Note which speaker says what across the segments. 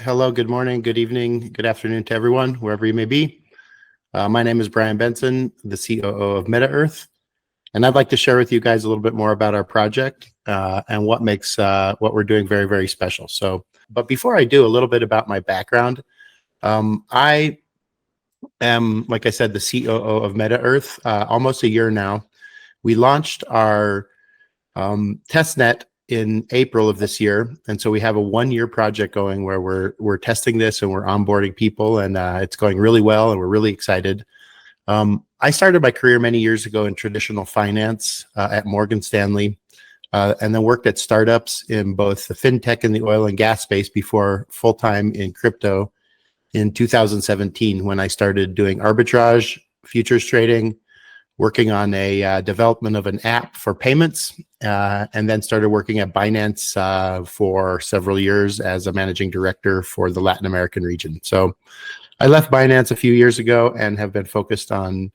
Speaker 1: Hello, good morning, good evening, good afternoon to everyone, wherever you may be. My name is Bryan Benson, the COO of Earth, and I'd like to share with you guys a little bit more about our project and what makes what we're doing very, very special. But before I do, a little bit about my background. I am, like I said, the COO of Earth, almost a year now. We launched our testnet in April of this year, and so we have a one-year project going where we're testing this and we're onboarding people, and it's going really well, and we're really excited. I started my career many years ago in traditional finance at Morgan Stanley, and then worked at startups in both the fintech and the oil and gas space before full-time in crypto in 2017 when I started doing arbitrage, futures trading, working on a development of an app for payments, and then started working at Binance for several years as a managing director for the Latin American region. So I left Binance a few years ago and have been focused on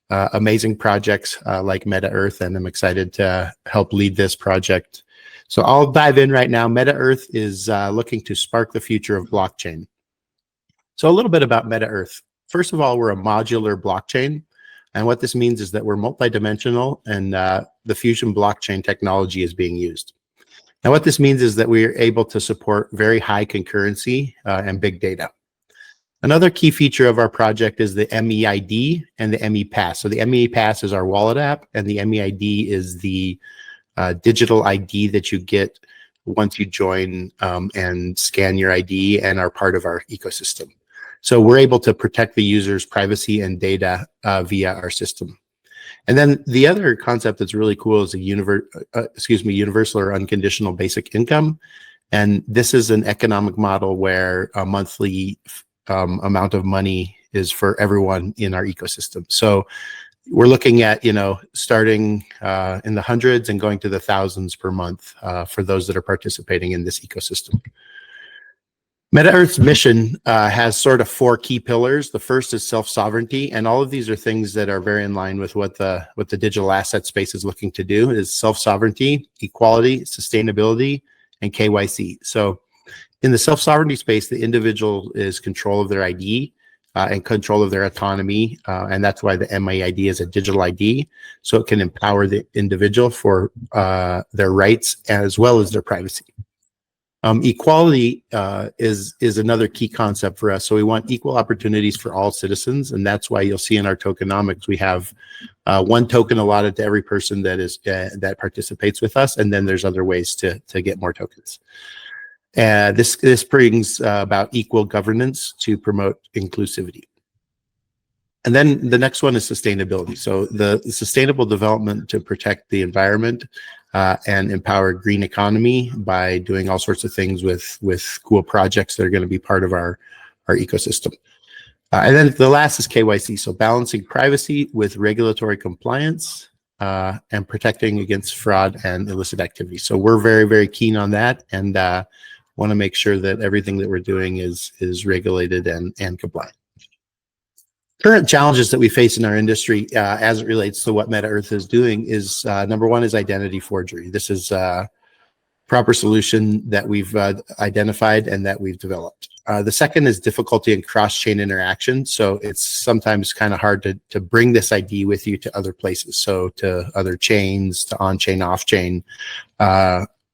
Speaker 1: amazing projects like Earth, and I'm excited to help lead this project. So I'll dive in right now. Earth is looking to spark the future of blockchain. So a little bit about Earth. First of all, we're a modular blockchain. And what this means is that we're multidimensional, and the Fusion blockchain technology is being used. Now, what this means is that we are able to support very high concurrency and big data. Another key feature of our project is the MEID and the MEPass. So the MEPass is our wallet app, and the MEID is the digital ID that you get once you join and scan your ID and are part of our ecosystem. So we're able to protect the user's privacy and data via our system. And then the other concept that's really cool is a universal or unconditional basic income. And this is an economic model where a monthly amount of money is for everyone in our ecosystem. So we're looking at, starting in the hundreds and going to the thousands per month for those that are participating in this ecosystem. Earth's mission has sort of four key pillars. The first is self-sovereignty, and all of these are things that are very in line with what the digital asset space is looking to do: is self-sovereignty, equality, sustainability, and KYC. So in the self-sovereignty space, the individual is control of their ID and control of their autonomy, and that's why the MEID is a digital ID, so it can empower the individual for their rights as well as their privacy. Equality is another key concept for us. So we want equal opportunities for all citizens, and that's why you'll see in our tokenomics we have one token allotted to every person that participates with us, and then there's other ways to get more tokens. This brings about equal governance to promote inclusivity. And then the next one is sustainability. So the sustainable development to protect the environment and empower green economy by doing all sorts of things with cool projects that are going to be part of our ecosystem. And then the last is KYC. So balancing privacy with regulatory compliance and protecting against fraud and illicit activity. So we're very, very keen on that, and want to make sure that everything that we're doing is regulated and compliant. Current challenges that we face in our industry as it relates to what Earth is doing is number one is identity forgery. This is a proper solution that we've identified and that we've developed. The second is difficulty in cross-chain interaction. So it's sometimes kind of hard to bring this ID with you to other places. So to other chains, to on-chain, off-chain.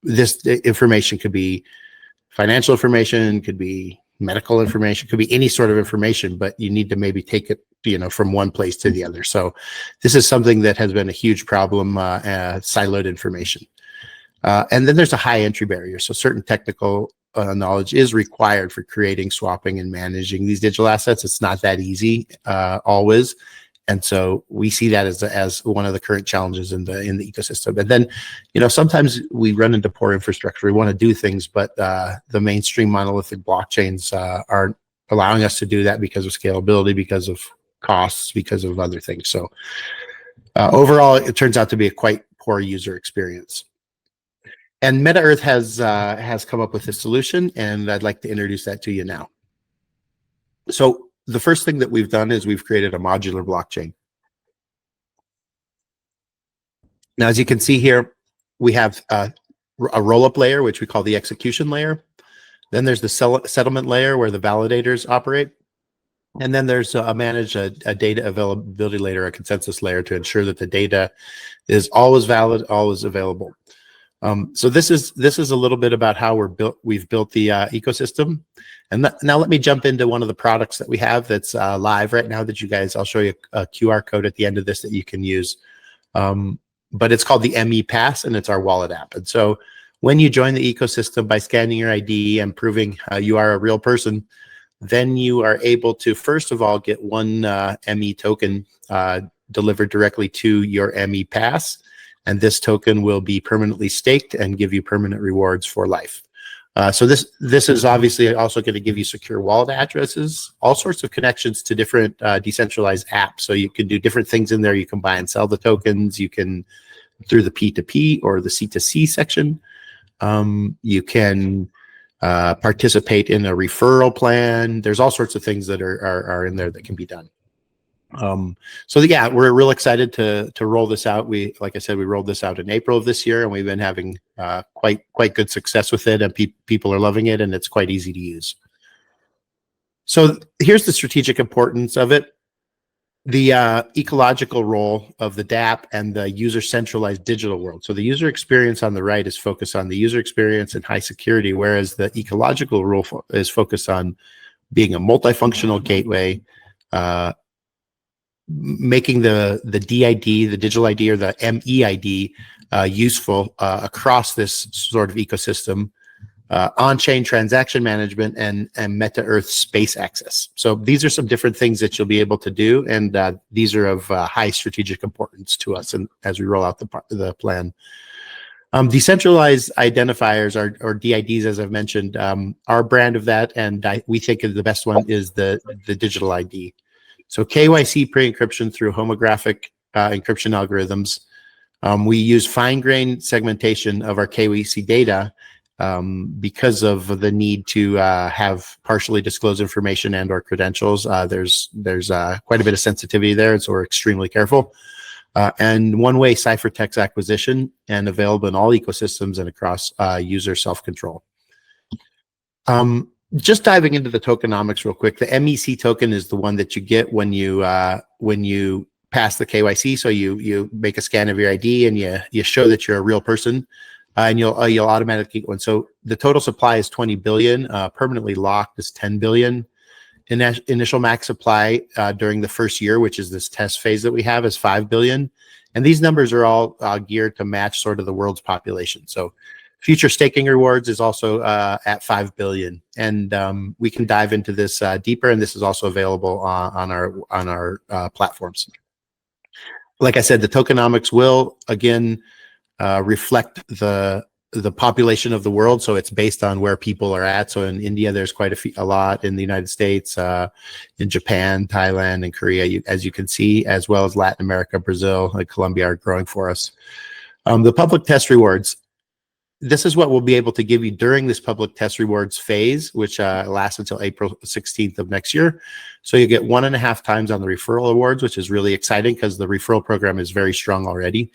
Speaker 1: This information could be financial information, could be medical information, could be any sort of information, but you need to maybe take it, from one place to the other. So this is something that has been a huge problem, siloed information. And then there's a high entry barrier. So certain technical knowledge is required for creating, swapping, and managing these digital assets. It's not that easy always. And so we see that as one of the current challenges in the ecosystem. And then, sometimes we run into poor infrastructure. We want to do things, but the mainstream monolithic blockchains aren't allowing us to do that because of scalability, because of costs, because of other things. So overall, it turns out to be a quite poor user experience. And Earth has come up with a solution, and I'd like to introduce that to you now. So the first thing that we've done is we've created a modular blockchain. Now, as you can see here, we have a roll-up layer, which we call the execution layer. Then there's the settlement layer where the validators operate. And then there's a data availability layer, a consensus layer to ensure that the data is always valid, always available. So this is a little bit about how we've built the ecosystem. And now let me jump into one of the products that we have that's live right now that you guys, I'll show you a QR code at the end of this that you can use. But it's called the ME Pass, and it's our wallet app. And so when you join the ecosystem by scanning your ID and proving you are a real person, then you are able to, first of all, get one ME token delivered directly to your ME Pass. And this token will be permanently staked and give you permanent rewards for life. So this is obviously also going to give you secure wallet addresses, all sorts of connections to different decentralized apps. So you can do different things in there. You can buy and sell the tokens. You can, through the P2P or the C2C section, you can participate in a referral plan. There's all sorts of things that are in there that can be done. So yeah, we're real excited to roll this out. Like I said, we rolled this out in April of this year, and we've been having quite good success with it, and people are loving it, and it's quite easy to use. So here's the strategic importance of it. The ecological role of the DApp and the user centralized digital world. So the user experience on the right is focused on the user experience and high security, whereas the ecological role is focused on being a multifunctional gateway, making the DID, the digital ID, or the MEID useful across this sort of ecosystem, on-chain transaction management, and meta-Earth space access. So these are some different things that you'll be able to do, and these are of high strategic importance to us and as we roll out the plan. Decentralized identifiers, or DIDs, as I've mentioned, our brand of that, and we think the best one is the digital ID. So KYC pre-encryption through homographic encryption algorithms. We use fine-grained segmentation of our KYC data because of the need to have partially disclosed information and or credentials. There's quite a bit of sensitivity there, and so we're extremely careful. And one-way ciphertext acquisition, and available in all ecosystems and across user self-control. Just diving into the tokenomics real quick, the MEC token is the one that you get when you pass the KYC. So you make a scan of your ID and you show that you're a real person, and you'll automatically get one. So the total supply is 20 billion. Permanently locked is 10 billion. Initial max supply during the first year, which is this test phase that we have, is 5 billion. And these numbers are all geared to match sort of the world's population. So future staking rewards is also at 5 billion. And we can dive into this deeper, and this is also available on our platforms. Like I said, the tokenomics will, again, reflect the population of the world. So it's based on where people are at. So in India, there's quite a lot. In the United States, in Japan, Thailand, and Korea, as you can see, as well as Latin America, Brazil, and Colombia are growing for us. The public test rewards. This is what we'll be able to give you during this public test rewards phase, which lasts until April 16th of next year. So you get 1.5 times on the referral awards, which is really exciting because the referral program is very strong already.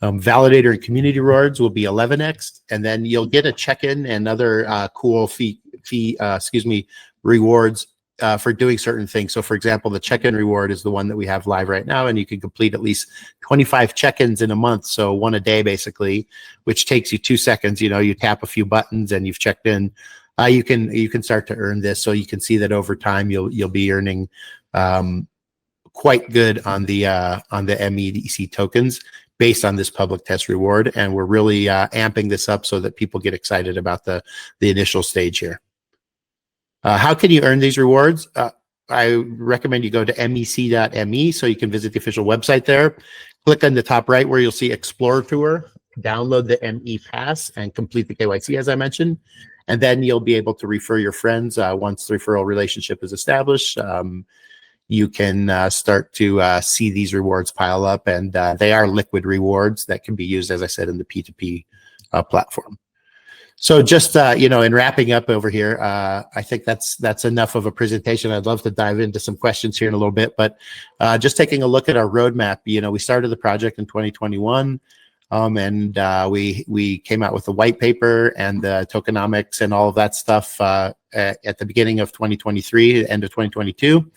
Speaker 1: Validator and community rewards will be 11x, and then you'll get a check-in and other cool rewards for doing certain things. So for example, the check-in reward is the one that we have live right now, and you can complete at least 25 check-ins in a month. So one a day, basically, which takes you 2 seconds. You tap a few buttons and you've checked in. You can start to earn this. So you can see that over time, you'll be earning quite good on the MEDC tokens based on this public test reward. And we're really amping this up so that people get excited about the initial stage here. How can you earn these rewards? I recommend you go to mec.me so you can visit the official website there. Click on the top right where you'll see Explore Tour, download the ME Pass, and complete the KYC, as I mentioned. And then you'll be able to refer your friends once the referral relationship is established. You can start to see these rewards pile up, and they are liquid rewards that can be used, as I said, in the P2P platform. So just, in wrapping up over here, I think that's enough of a presentation. I'd love to dive into some questions here in a little bit, but just taking a look at our roadmap, we started the project in 2021. We came out with the white paper and the tokenomics and all of that stuff at the beginning of 2023, end of 2022.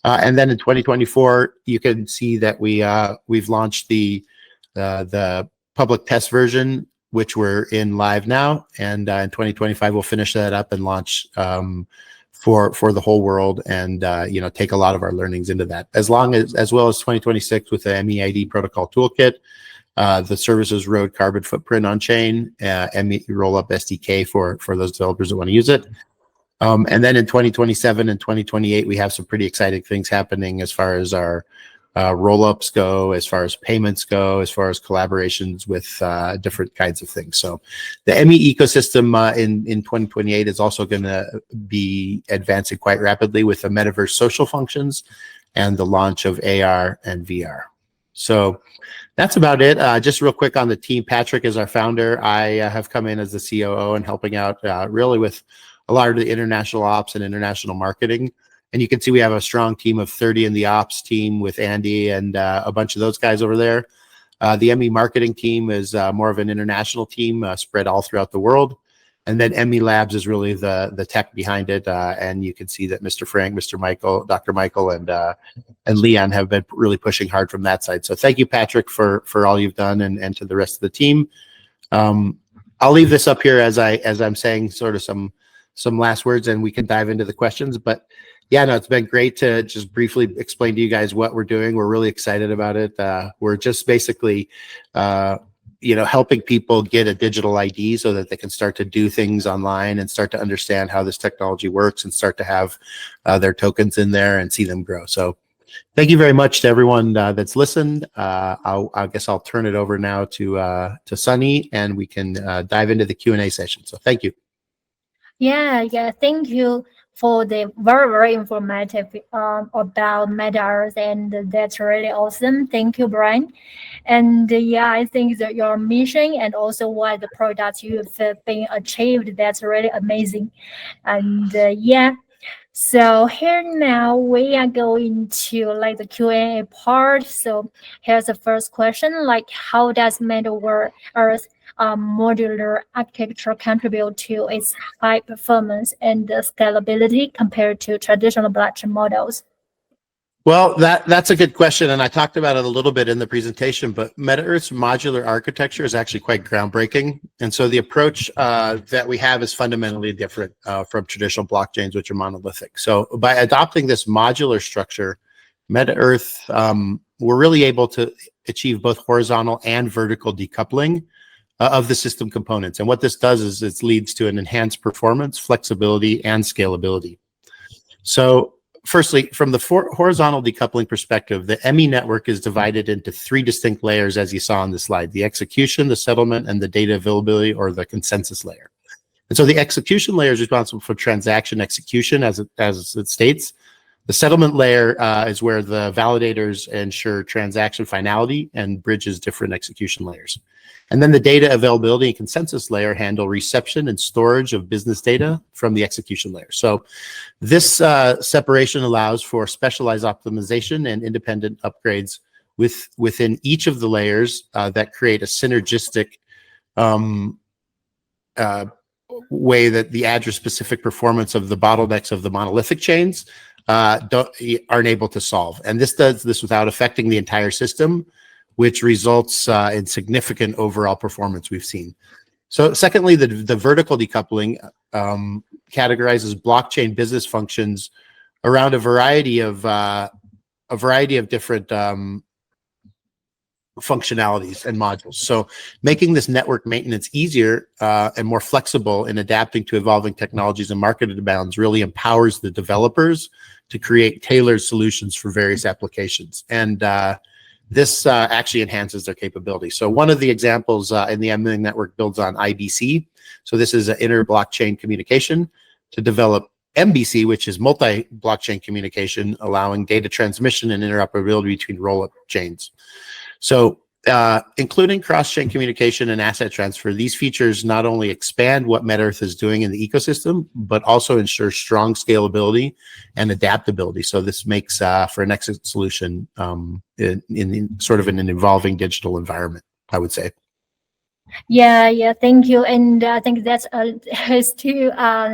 Speaker 1: And then in 2024, you can see that we've launched the public test version, which we're in live now. And in 2025, we'll finish that up and launch for the whole world, and take a lot of our learnings into that, as well as 2026 with the MEID protocol toolkit, the services road carbon footprint on chain, ME rollup SDK for those developers that want to use it. And then in 2027 and 2028, we have some pretty exciting things happening as far as our roll-ups go, as far as payments go, as far as collaborations with different kinds of things. So the ME ecosystem in 2028 is also going to be advancing quite rapidly with the metaverse social functions and the launch of AR and VR. So that's about it. Just real quick on the team, Patrick is our founder. I have come in as the COO and helping out really with a lot of the international ops and international marketing. And you can see we have a strong team of 30 in the ops team with Andy and a bunch of those guys over there. The ME marketing team is more of an international team spread all throughout the world. And then ME Labs is really the tech behind it. And you can see that Mr. Frank, Mr. Michael, Dr. Michael, and Leon have been really pushing hard from that side. So thank you, Patrick, for all you've done, and to the rest of the team. I'll leave this up here as I'm saying sort of some last words, and we can dive into the questions. But yeah, no, it's been great to just briefly explain to you guys what we're doing. We're really excited about it. We're just basically, helping people get a digital ID so that they can start to do things online and start to understand how this technology works and start to have their tokens in there and see them grow. So thank you very much to everyone that's listened. I guess I'll turn it over now to Sunny, and we can dive into the Q&A session. So thank you.
Speaker 2: Yeah, thank you for the very, very informative about Meta-Earth, and that's really awesome. Thank you, Brian. And I think that your mission and also what the products you've been achieved, that's really amazing. And so here now we are going to the Q&A part. So here's the first question, how does Meta-Earth modular architecture contribute to its high performance and scalability compared to traditional blockchain models?
Speaker 1: Well, that's a good question, and I talked about it a little bit in the presentation, but Meta-Earth's modular architecture is actually quite groundbreaking. And so the approach that we have is fundamentally different from traditional blockchains, which are monolithic. So by adopting this modular structure, Meta-Earth, we're really able to achieve both horizontal and vertical decoupling of the system components. And what this does is it leads to an enhanced performance, flexibility, and scalability. So firstly, from the horizontal decoupling perspective, the ME network is divided into three distinct layers, as you saw on the slide: the execution, the settlement, and the data availability, or the consensus layer. And so the execution layer is responsible for transaction execution, as it states. The settlement layer is where the validators ensure transaction finality and bridges different execution layers. And then the data availability and consensus layer handle reception and storage of business data from the execution layer. So this separation allows for specialized optimization and independent upgrades within each of the layers that create a synergistic way that the address-specific performance of the bottlenecks of the monolithic chains aren't able to solve. And this does this without affecting the entire system, which results in significant overall performance we've seen. So secondly, the vertical decoupling categorizes blockchain business functions around a variety of different functionalities and modules. So making this network maintenance easier and more flexible in adapting to evolving technologies and market demands really empowers the developers to create tailored solutions for various applications. And this actually enhances their capability. So one of the examples in the ME network builds on IBC. So this is an inter-blockchain communication to develop MBC, which is multi-blockchain communication, allowing data transmission and interoperability between roll-up chains. So including cross-chain communication and asset transfer, these features not only expand what Meta-Earth is doing in the ecosystem, but also ensure strong scalability and adaptability. So this makes for an excellent solution in sort of an evolving digital environment. I would say.
Speaker 2: Yeah, thank you. And I think that's is to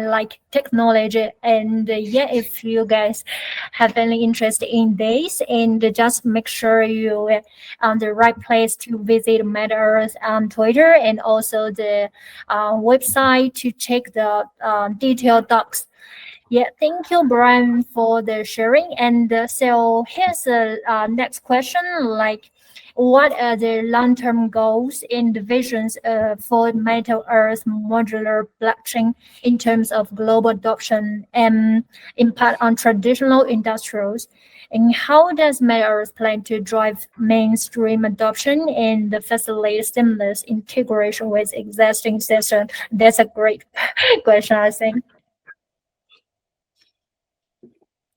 Speaker 2: like technology. And yeah, if you guys have any interest in this, and just make sure you on the right place to visit Meta Earth on Twitter, and also the website to check the detailed docs. Yeah, thank you, Brian, for the sharing. And so here's the next question: like, what are the long-term goals and visions for Metal Earth modular blockchain in terms of global adoption and impact on traditional industrials? And how does Metal Earth plan to drive mainstream adoption and facilitate seamless integration with existing systems? That's a great question, I think.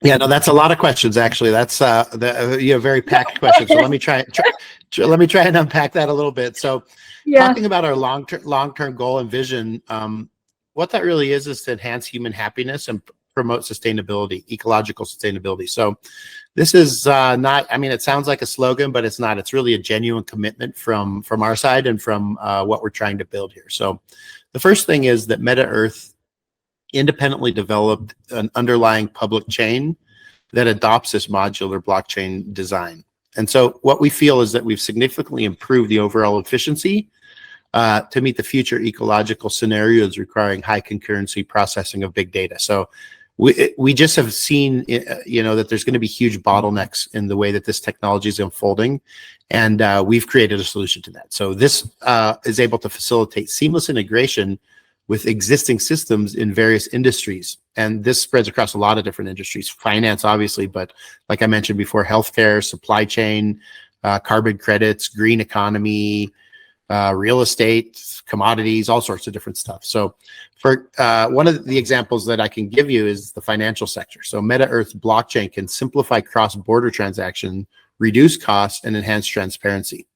Speaker 1: Yeah, no, that's a lot of questions. Actually, that's very packed questions. So let me try and unpack that a little bit. So,
Speaker 2: Yeah.
Speaker 1: talking about our long-term goal and vision, what that really is to enhance human happiness and promote sustainability, ecological sustainability. So, this is not. I mean, it sounds like a slogan, but it's not. It's really a genuine commitment from our side and from what we're trying to build here. So, the first thing is that Meta Earth independently developed an underlying public chain that adopts this modular blockchain design. And so what we feel is that we've significantly improved the overall efficiency to meet the future ecological scenarios requiring high concurrency processing of big data. So we just have seen, that there's going to be huge bottlenecks in the way that this technology is unfolding, and we've created a solution to that. So this is able to facilitate seamless integration with existing systems in various industries. And this spreads across a lot of different industries, finance, obviously, but like I mentioned before, healthcare, supply chain, carbon credits, green economy, real estate, commodities, all sorts of different stuff. So for one of the examples that I can give you is the financial sector. So Meta Earth blockchain can simplify cross-border transaction, reduce costs, and enhance transparency.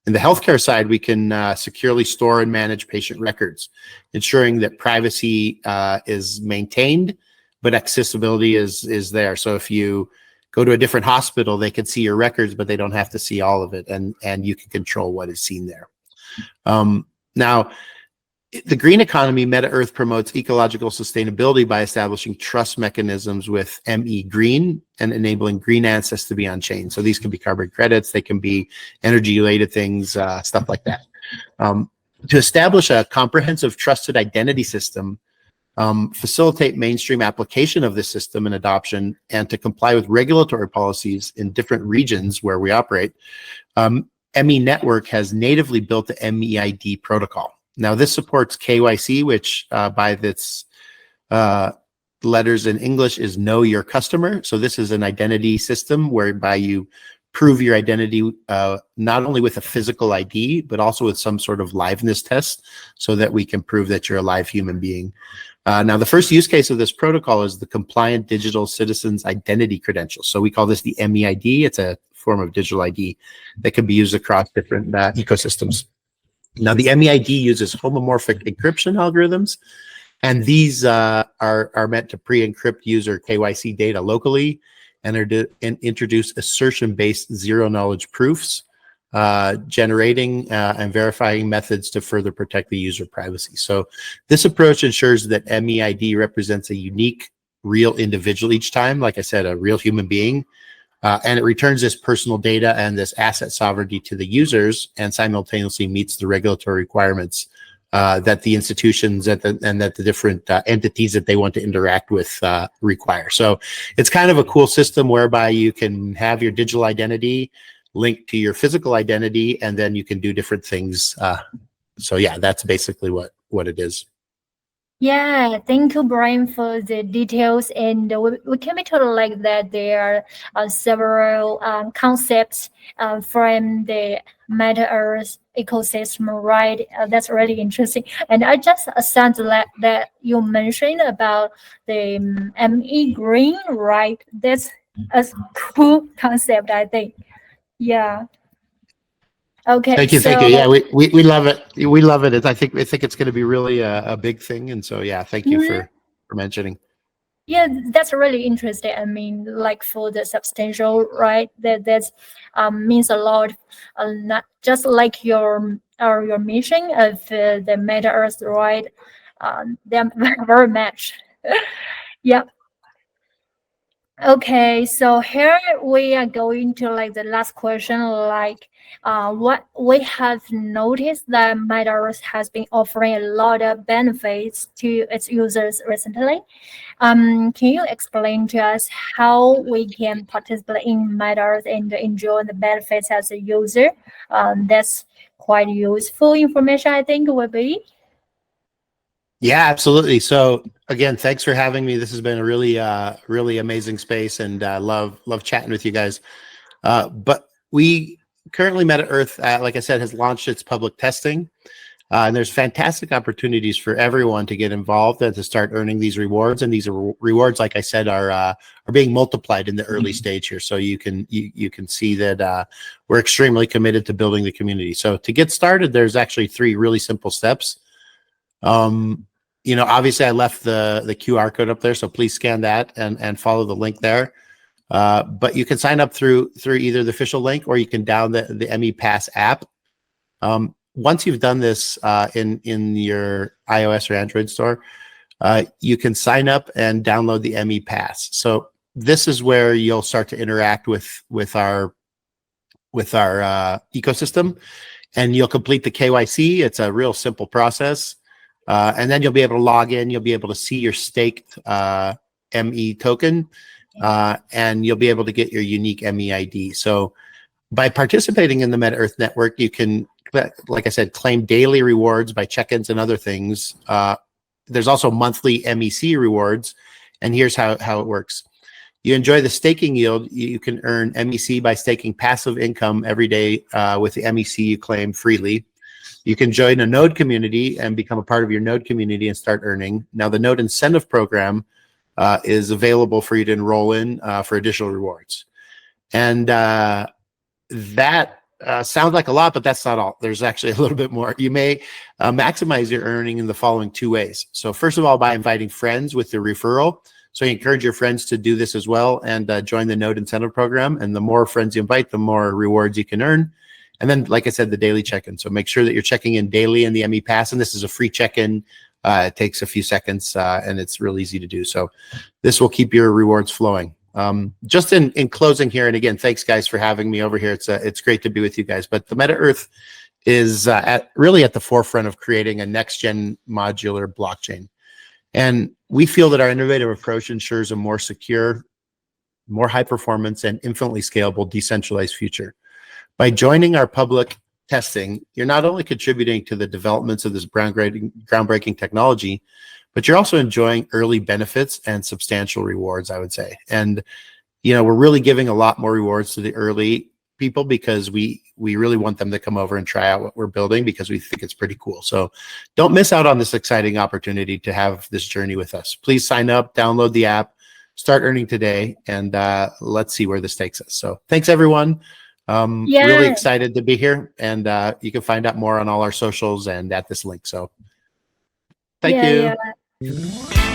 Speaker 1: In the healthcare side, we can securely store and manage patient records, ensuring that privacy is maintained, but accessibility is there. So if you go to a different hospital, they can see your records, but they don't have to see all of it, and you can control what is seen there. Now, the green economy, Meta Earth promotes ecological sustainability by establishing trust mechanisms with ME Green and enabling green access to be on chain. So these can be carbon credits, they can be energy related things, stuff like that. To establish a comprehensive trusted identity system, facilitate mainstream application of this system and adoption, and to comply with regulatory policies in different regions where we operate, ME Network has natively built the MEID protocol. Now, this supports KYC, which by its letters in English is Know Your Customer. So this is an identity system whereby you prove your identity not only with a physical ID, but also with some sort of liveness test so that we can prove that you're a live human being. Now, the first use case of this protocol is the Compliant Digital Citizens Identity Credential. So we call this the MEID. It's a form of digital ID that can be used across different ecosystems. Now, the MEID uses homomorphic encryption algorithms, and these are meant to pre-encrypt user KYC data locally and introduce assertion-based zero-knowledge proofs, generating and verifying methods to further protect the user privacy. So this approach ensures that MEID represents a unique, real individual each time, like I said, a real human being, and it returns this personal data and this asset sovereignty to the users and simultaneously meets the regulatory requirements that the institutions and that the different entities that they want to interact with require. So it's kind of a cool system whereby you can have your digital identity linked to your physical identity, and then you can do different things. So yeah, that's basically what it is.
Speaker 2: Yeah, thank you, Brian, for the details. And we can be told like that there are several concepts from the Meta Earth ecosystem, right? That's really interesting. And I just said that you mentioned about the ME Green, right? That's a cool concept, I think. Yeah. Okay.
Speaker 1: Thank you. Yeah, we love it. We love it. I think it's going to be really a big thing. And so, yeah, thank you for mentioning.
Speaker 2: Yeah, that's really interesting. I mean, like for the substantial, right? That's means a lot. Not just like your mission of the Meta Earth, right? They're very much. Yeah. Okay, so here we are going to like the last question, like what we have noticed that Metaverse has been offering a lot of benefits to its users recently. Can you explain to us how we can participate in Metaverse and enjoy the benefits as a user? That's quite useful information, I think, will be.
Speaker 1: Yeah, absolutely. So again, thanks for having me. This has been a really amazing space, and love chatting with you guys. But we currently Meta Earth, like I said, has launched its public testing, and there's fantastic opportunities for everyone to get involved and to start earning these rewards. And these rewards, like I said, are being multiplied in the early stage here. So you can see that we're extremely committed to building the community. So to get started, there's actually 3 really simple steps. Obviously I left the QR code up there, so please scan that and follow the link there. But you can sign up through either the official link, or you can download the ME Pass app. Once you've done this in your iOS or Android store, you can sign up and download the ME Pass. So this is where you'll start to interact with our ecosystem, and you'll complete the KYC. It's a real simple process. And then you'll be able to log in. You'll be able to see your staked ME token, and you'll be able to get your unique ME ID. So by participating in the Meta Earth network, you can, like I said, claim daily rewards by check-ins and other things. There's also monthly MEC rewards, and here's how it works. You enjoy the staking yield. You can earn MEC by staking passive income every day with the MEC you claim freely. You can join a node community and become a part of your node community and start earning. Now, the node incentive program is available for you to enroll in for additional rewards. And that sounds like a lot, but that's not all. There's actually a little bit more. You may maximize your earning in the following 2 ways. So first of all, by inviting friends with your referral. So you encourage your friends to do this as well and join the node incentive program. And the more friends you invite, the more rewards you can earn. And then, like I said, the daily check-in. So make sure that you're checking in daily in the ME Pass. And this is a free check-in. It takes a few seconds, and it's real easy to do. So this will keep your rewards flowing. Just in closing here, and again, thanks guys for having me over here. It's great to be with you guys. But the Meta Earth is really at the forefront of creating a next-gen modular blockchain. And we feel that our innovative approach ensures a more secure, more high-performance, and infinitely scalable decentralized future. By joining our public testing, you're not only contributing to the developments of this groundbreaking technology, but you're also enjoying early benefits and substantial rewards, I would say. And, we're really giving a lot more rewards to the early people because we really want them to come over and try out what we're building because we think it's pretty cool. So don't miss out on this exciting opportunity to have this journey with us. Please sign up, download the app, start earning today, and let's see where this takes us. So thanks, everyone. Really excited to be here, and you can find out more on all our socials and at this link. So thank you.
Speaker 2: Yeah.